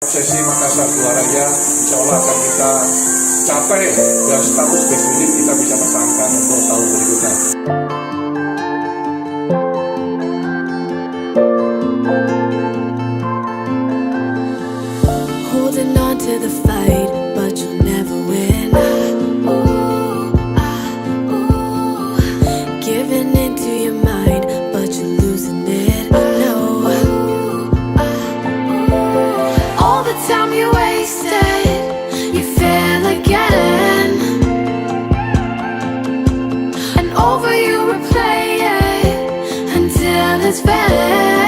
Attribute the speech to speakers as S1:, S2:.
S1: Sesi Makassar Juaranya insya Allah akan kita capai dan status definitif kita bisa pasangkan untuk tahun berikutnya.
S2: Holding on to the fight, but you'll never win. Giving into your mind, but you're losing it. No. All the time you wasted, you fail again, and over you replay it until it's finished.